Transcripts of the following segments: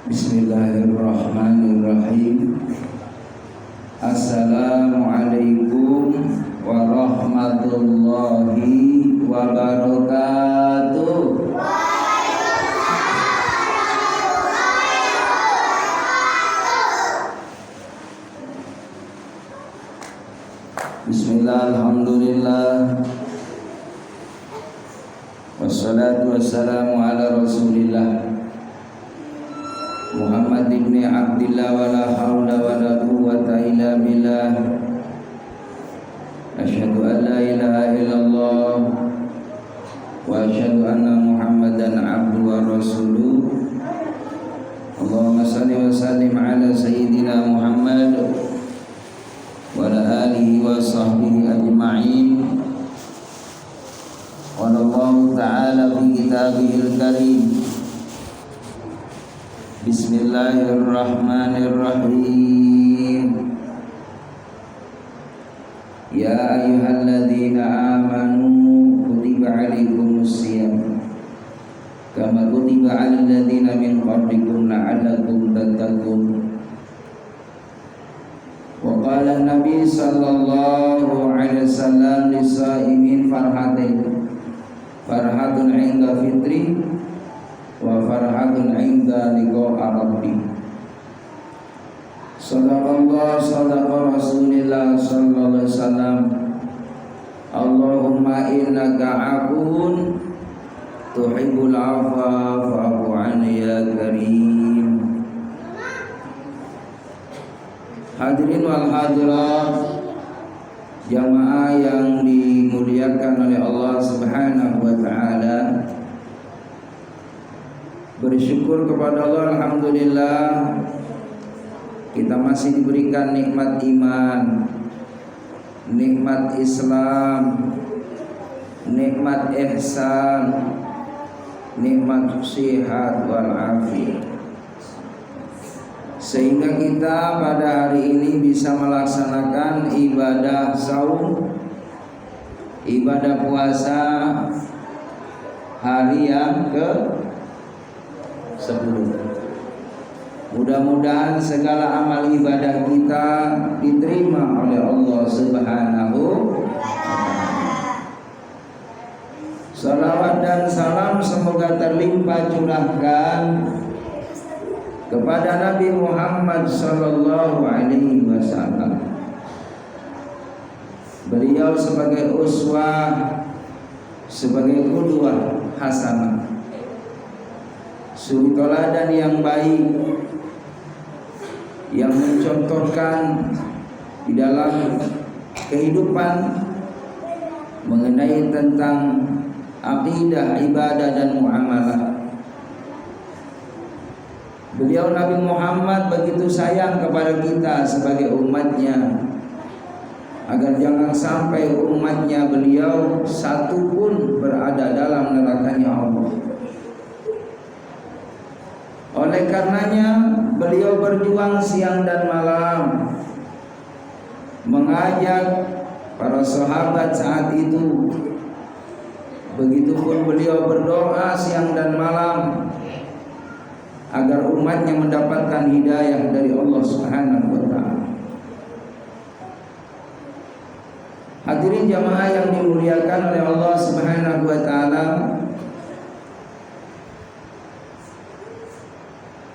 Bismillahirrahmanirrahim. Assalamualaikum warahmatullahi wabarakatuh. Bismillah, alhamdulillah, wassalatu wassalamu ala rasulillah Muhammad ibn Abdillah wa la hawla wa la quwwata illa billah. Asyhadu an la ilaha illallah wa asyhadu anna Muhammadan abduhu wa rasuluh. Allahumma salli wa sallim ala sayyidina Muhammad wa ala alihi wa sahbihi ajma'in. Qala Allah ta'ala fi kitabihil karim, Bismillahirrahmanirrahim. Ya ayyuhalladzina amanu kutiba alaikumus shiyam kama kutiba alal ladzina min qablikum la'allakum tattaqun. Wa qala an-nabi sallallahu alaihi wasallam lis-shaimin farhatun 'inda fitri wa farhatun 'inda liqa'i rabbi. Sadaqallah sadaqa Rasulillah sallallahu alaihi wasallam. Allahumma innaka 'afuwun tuhibbul 'afwa fa'fu 'anni ya karim. Hadirin wal hadirat, jamaah yang dimuliakan oleh Allah Subhanahu wa taala. Bersyukur kepada Allah, alhamdulillah kita masih diberikan nikmat iman, nikmat Islam, nikmat ihsan, nikmat sihat wal afiyah, sehingga kita pada hari ini bisa melaksanakan ibadah saum, ibadah puasa hari yang ke-10. Mudah-mudahan segala amal ibadah kita diterima oleh Allah Subhanahu wa ta'ala. Salawat dan salam semoga terlimpah curahkan kepada Nabi Muhammad sallallahu alaihi wasallam. Beliau sebagai uswah, sebagai qudwah hasanah, suri teladan yang baik, yang mencontohkan di dalam kehidupan mengenai tentang akidah, ibadah dan muamalah. Beliau Nabi Muhammad begitu sayang kepada kita sebagai umatnya, agar jangan sampai umatnya beliau satu pun berada dalam nerakanya Allah. Oleh karenanya beliau berjuang siang dan malam, mengajak para sahabat saat itu. Begitupun beliau berdoa siang dan malam agar umatnya mendapatkan hidayah dari Allah Subhanahu wa ta'ala. Hadirin jamaah yang dimuliakan oleh Allah Subhanahu wa ta'ala,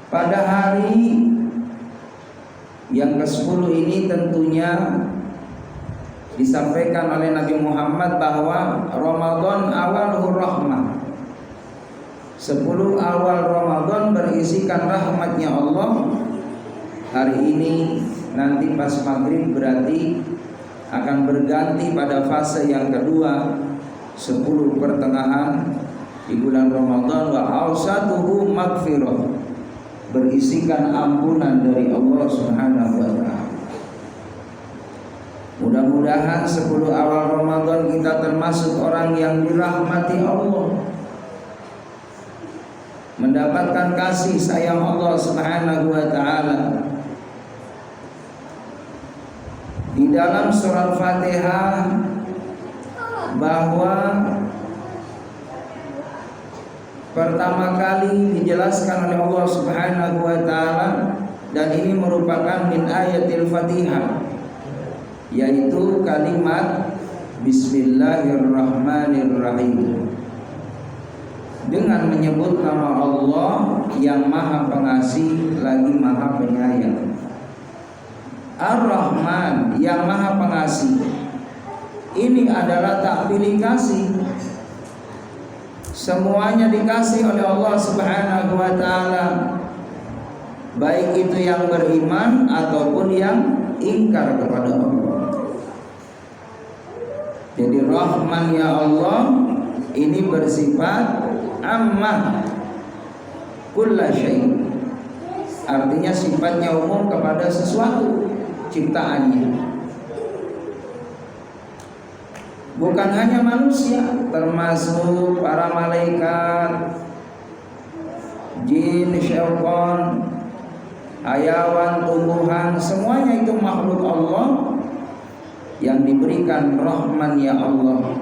pada hari yang ke-10 ini tentunya disampaikan oleh Nabi Muhammad bahwa Ramadan awalur rahmah. 10 awal Ramadan berisikan rahmatnya Allah. Hari ini nanti pas maghrib berarti akan berganti pada fase yang kedua, 10 pertengahan di bulan Ramadan. Wa awsatuhu maghfirah, berisikan ampunan dari Allah Subhanahu wa ta'ala. Mudah-mudahan 10 awal Ramadan kita termasuk orang yang dirahmati Allah, mendapatkan kasih sayang Allah Subhanahu wa ta'ala. Di dalam surat Fatihah bahwa pertama kali dijelaskan oleh Allah Subhanahu wa taala, dan ini merupakan min ayatil Fatihah, yaitu kalimat Bismillahirrahmanirrahim, dengan menyebut nama Allah yang Maha Pengasih lagi Maha Penyayang. Ar-Rahman, yang Maha Pengasih. Ini adalah tak pilih kasih. Semuanya dikasih oleh Allah Subhanahu wa taala, baik itu yang beriman ataupun yang ingkar kepada Allah. Jadi Rahman ya Allah ini bersifat ammah kulla syai', artinya sifatnya umum kepada sesuatu ciptaannya, bukan hanya manusia, termasuk para malaikat, jin, syaitan, hayawan, tumbuhan, semuanya itu makhluk Allah yang diberikan Rahman ya Allah,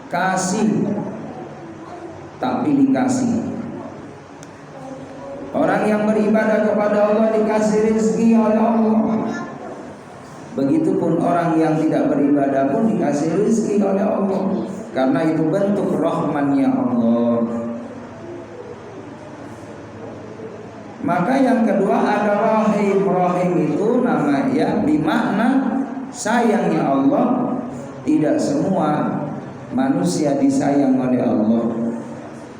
kasih tak pilih kasih. Orang yang beribadah kepada Allah dikasih rezeki oleh Allah. Begitupun orang yang tidak beribadah pun dikasih rezeki oleh Allah, karena itu bentuk rahmannya Allah. Maka yang kedua ada rahim. Rahim itu namanya bermakna sayangnya Allah. Tidak semua manusia disayang oleh Allah,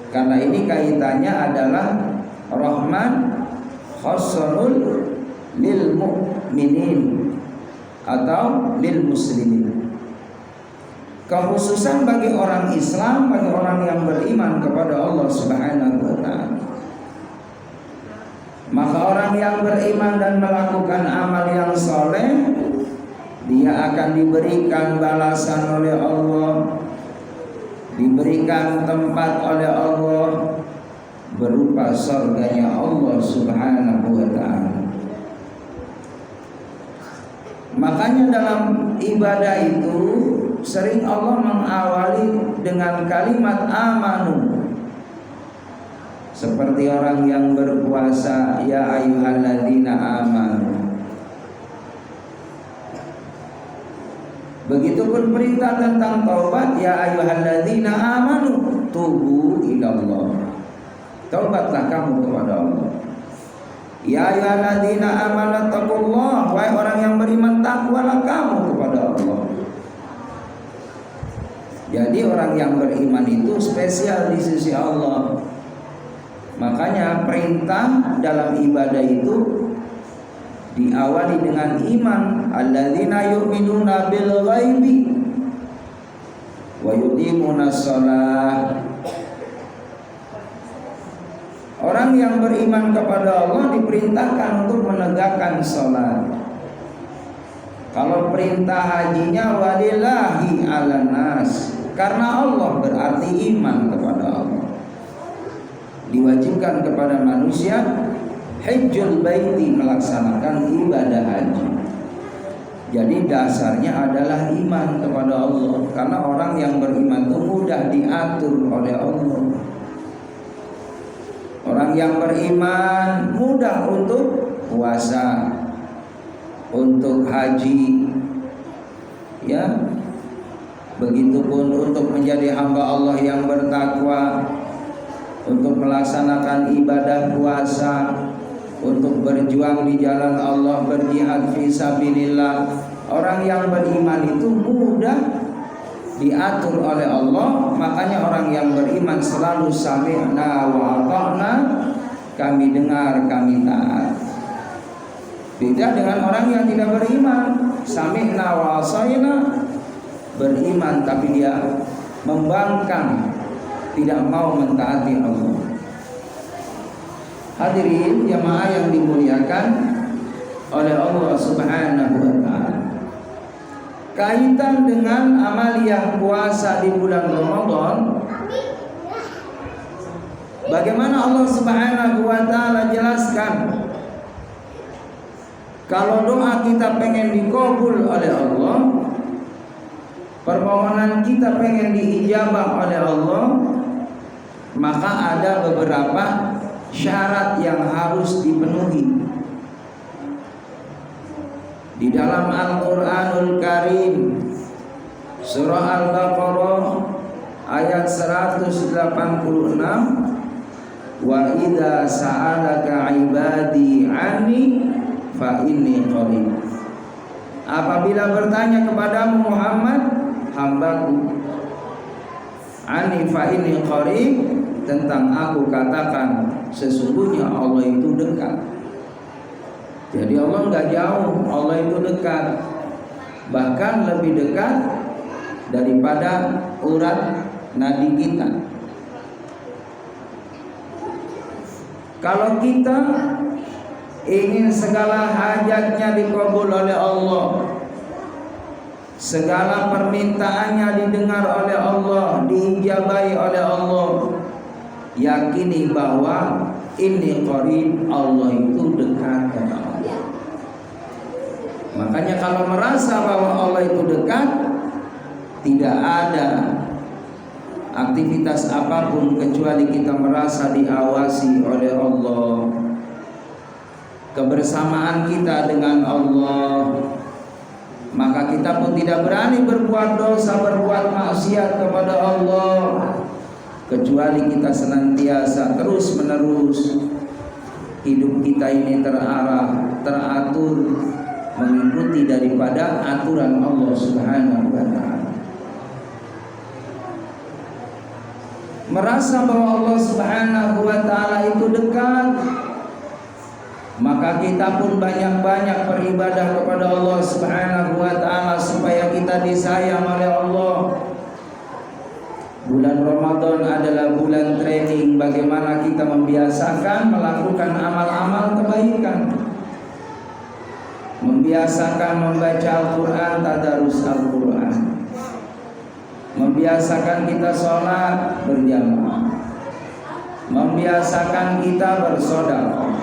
karena ini kaitannya adalah rahman khassanul lil mu'minin atau lil muslimin, kekhususan bagi orang Islam, bagi orang yang beriman kepada Allah Subhanahu wa taala. Maka orang yang beriman dan melakukan amal yang soleh, dia akan diberikan balasan oleh Allah, diberikan tempat oleh Allah berupa surganya Allah Subhanahu wa taala. Makanya dalam ibadah itu sering Allah mengawali dengan kalimat amanu. Seperti orang yang berpuasa, ya ayyuhalladzina amanu. Begitupun perintah tentang taubat, ya ayyuhalladzina amanu tubu ilallah. Taubatlah kamu kepada Allah. Ya ayyuhalladzina amanu taqullah, wahai orang yang beriman, takwalah kamu kepada Allah. Jadi orang yang beriman itu spesial di sisi Allah. Makanya perintah dalam ibadah itu diawali dengan iman. Alladzina yu'minuna bil ghaibi wa yuqimunas shalah. Orang yang beriman kepada Allah diperintahkan untuk menegakkan sholat. Kalau perintah hajinya walillahi ala nas, karena Allah berarti iman kepada Allah. Diwajibkan kepada manusia hajjul baiti, melaksanakan ibadah haji. Jadi dasarnya adalah iman kepada Allah, karena orang yang beriman itu mudah diatur oleh Allah. Orang yang beriman mudah untuk puasa, untuk haji, ya. Begitupun untuk menjadi hamba Allah yang bertakwa, untuk melaksanakan ibadah puasa, untuk berjuang di jalan Allah, berjihad fisabilillah. Orang yang beriman itu mudah diatur oleh Allah. Makanya orang yang beriman selalu sami'na wa ata'na, kami dengar, kami taat. Beda dengan orang yang tidak beriman, sami'na wa asaina, beriman tapi dia membangkang, tidak mau mentaati Allah. Hadirin jamaah yang dimuliakan oleh Allah Subhanahu wa taala, kaitan dengan amaliyah puasa di bulan Ramadan, bagaimana Allah Subhanahu wa taala jelaskan, kalau doa kita pengen dikabul oleh Allah, permohonan kita pengen diijabah oleh Allah, maka ada beberapa syarat yang harus dipenuhi. Di dalam Al-Qur'anul Karim surah Al-Baqarah ayat 186, wa idza sa'alaka ibadi anni fa inni qarib. Apabila bertanya kepadamu Muhammad, hambaku, anni fa inni qarib, tentang aku, katakan sesungguhnya Allah itu dekat. Jadi Allah enggak jauh, Allah itu dekat, bahkan lebih dekat daripada urat nadi kita. Kalau kita ingin segala hajatnya dikabul oleh Allah, segala permintaannya didengar oleh Allah, diijabahi oleh Allah, yakini bahwa ini qarib, Allah itu dekat kata Allah. Makanya kalau merasa bahwa Allah itu dekat, tidak ada aktivitas apapun kecuali kita merasa diawasi oleh Allah. Kebersamaan kita dengan Allah, maka kita pun tidak berani berbuat dosa, berbuat maksiat kepada Allah, kecuali kita senantiasa terus menerus hidup kita ini terarah, teratur, mengikuti daripada aturan Allah Subhanahu wa ta'ala. Merasa bahwa Allah Subhanahu wa ta'ala itu dekat, maka kita pun banyak-banyak beribadah kepada Allah Subhanahu wa ta'ala supaya kita disayang oleh Allah. Bulan Ramadan adalah bulan training bagaimana kita membiasakan melakukan amal-amal kebaikan, membiasakan membaca Al-Quran, tadarus Al-Quran, membiasakan kita sholat berjamaah, membiasakan kita bersedekah,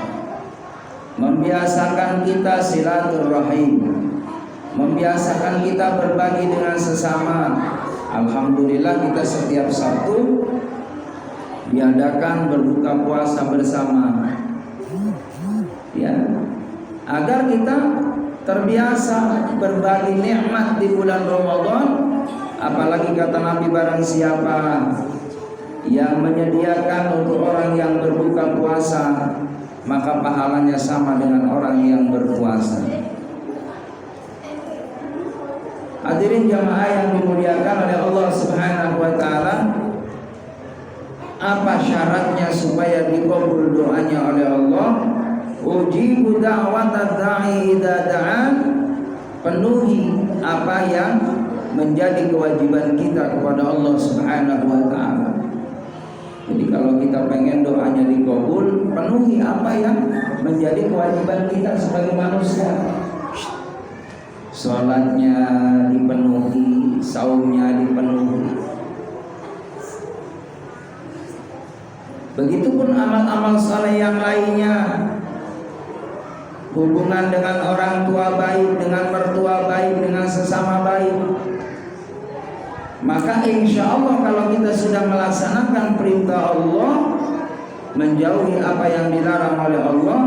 membiasakan kita silaturahim, membiasakan kita berbagi dengan sesama. Alhamdulillah kita setiap Sabtu diadakan berbuka puasa bersama, ya, agar kita terbiasa berbagi nikmat di bulan Ramadan. Apalagi kata Nabi, barang siapa yang menyediakan untuk orang yang berbuka puasa, maka pahalanya sama dengan orang yang berpuasa. Hadirin jamaah yang dimuliakan oleh Allah Subhanahu wa ta'ala, apa syaratnya supaya dikabul doanya oleh Allah? Ujibu da'watad da'i idza da'an, penuhi apa yang menjadi kewajiban kita kepada Allah Subhanahu wa ta'ala. Jadi kalau kita pengen doanya dikabul, penuhi apa yang menjadi kewajiban kita sebagai manusia. Sholatnya dipenuhi, saumnya dipenuhi. Begitupun amal-amal saleh yang lainnya. Hubungan dengan orang tua baik, dengan mertua baik, dengan sesama baik. Maka insya Allah kalau kita sudah melaksanakan perintah Allah, menjauhi apa yang dilarang oleh Allah,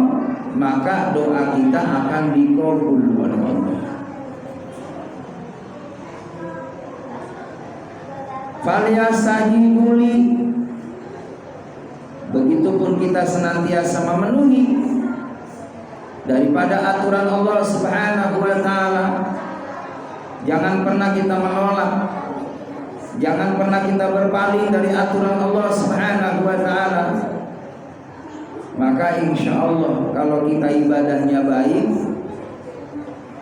maka doa kita akan dikabul oleh Allah. Falyastajibu li, begitupun kita senantiasa memenuhi daripada aturan Allah Subhanahu wa ta'ala. Jangan pernah kita menolak, jangan pernah kita berpaling dari aturan Allah Subhanahu wa ta'ala. Maka insya Allah kalau kita ibadahnya baik,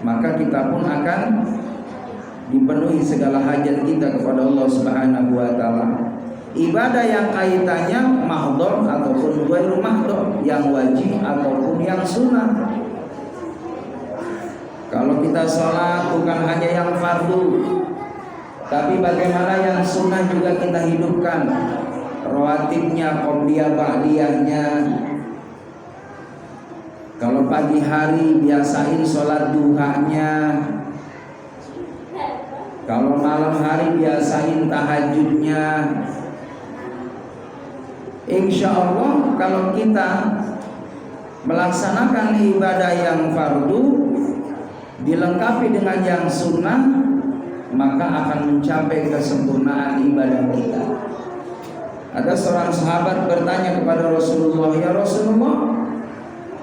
maka kita pun akan dipenuhi segala hajat kita kepada Allah Subhanahu wa ta'ala. Ibadah yang kaitannya mahdhur ataupun ghairu mahdhur, yang wajib ataupun yang sunnah. Kalau kita sholat bukan hanya yang fardu, tapi bagaimana yang sunnah juga kita hidupkan, rawatibnya, qobliyah, ba'diyahnya. Kalau pagi hari biasain sholat duhanya, kalau malam hari biasain tahajudnya. Insya Allah kalau kita melaksanakan ibadah yang fardu dilengkapi dengan yang sunnah, maka akan mencapai kesempurnaan ibadah kita. Ada seorang sahabat bertanya kepada Rasulullah, "Ya Rasulullah,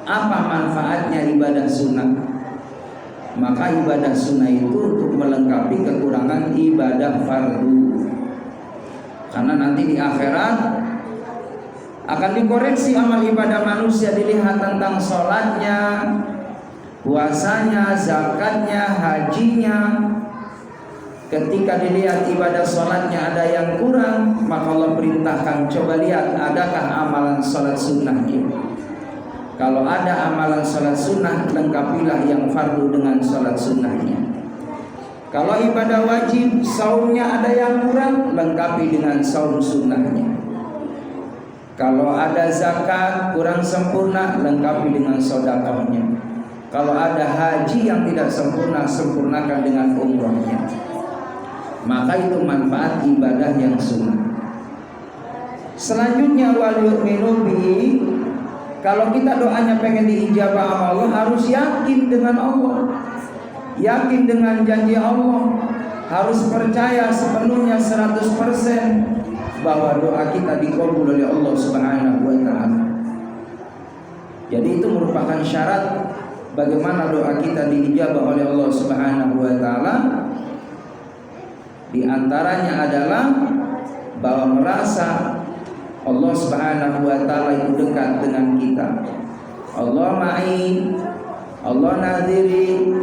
apa manfaatnya ibadah sunnah?" Maka ibadah sunnah itu untuk melengkapi kekurangan ibadah fardu. Karena nanti di akhirat akan dikoreksi amal ibadah manusia, dilihat tentang sholatnya, puasanya, zakatnya, hajinya. Ketika dilihat ibadah sholatnya ada yang kurang, maka Allah perintahkan, coba lihat adakah amalan sholat sunnahnya. Kalau ada amalan sholat sunnah, lengkapilah yang fardu dengan sholat sunnahnya. Kalau ibadah wajib, saumnya ada yang kurang, lengkapi dengan saum sunnahnya. Kalau ada zakat kurang sempurna, lengkapi dengan sedekahnya. Kalau ada haji yang tidak sempurna, sempurnakan dengan umrohnya. Maka itu manfaat ibadah yang sunnah. Selanjutnya wal yu'minu bihi. Kalau kita doanya pengen diijabah Allah, harus yakin dengan Allah, yakin dengan janji Allah, harus percaya sepenuhnya 100% bahwa doa kita dikabul oleh Allah Subhanahu wa taala. Jadi itu merupakan syarat bagaimana doa kita diijabah oleh Allah Subhanahu wa taala. Di antaranya adalah bahwa merasa Allah Subhanahu wa taala itu dekat dengan kita. Allah ma'i, Allah nadiri,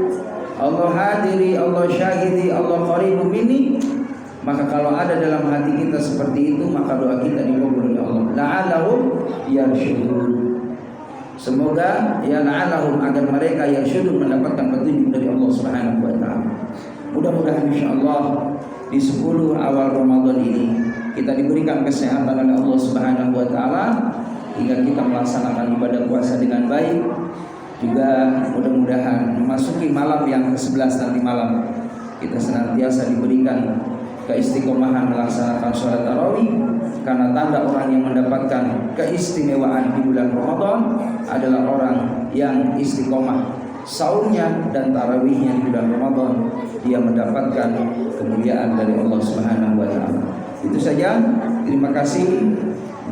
Allah hadiri, Allah syahidi, Allah qaribu minni. Maka kalau ada dalam hati kita seperti itu, maka doa kita dikabul oleh Allah. La'allahum yarsyudun. Semoga ya la'allahum, agar mereka yarsyudun, mendapatkan petunjuk dari Allah Subhanahu wa taala. Mudah-mudahan insyaallah di 10 awal Ramadan ini kita diberikan kesehatan oleh Allah Subhanahu wa taala hingga kita melaksanakan ibadah puasa dengan baik. Juga mudah-mudahan memasuki malam yang ke-11 nanti malam kita senantiasa diberikan keistiqomahan melaksanakan sholat tarawih, karena tanda orang yang mendapatkan keistimewaan di bulan Ramadan adalah orang yang istiqomah saumnya dan tarawihnya di bulan Ramadan. Dia mendapatkan kemuliaan dari Allah Subhanahu wa taala. Itu saja. Terima kasih.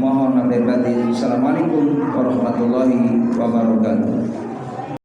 Mohon maaf lahir batin. Assalamualaikum warahmatullahi wabarakatuh.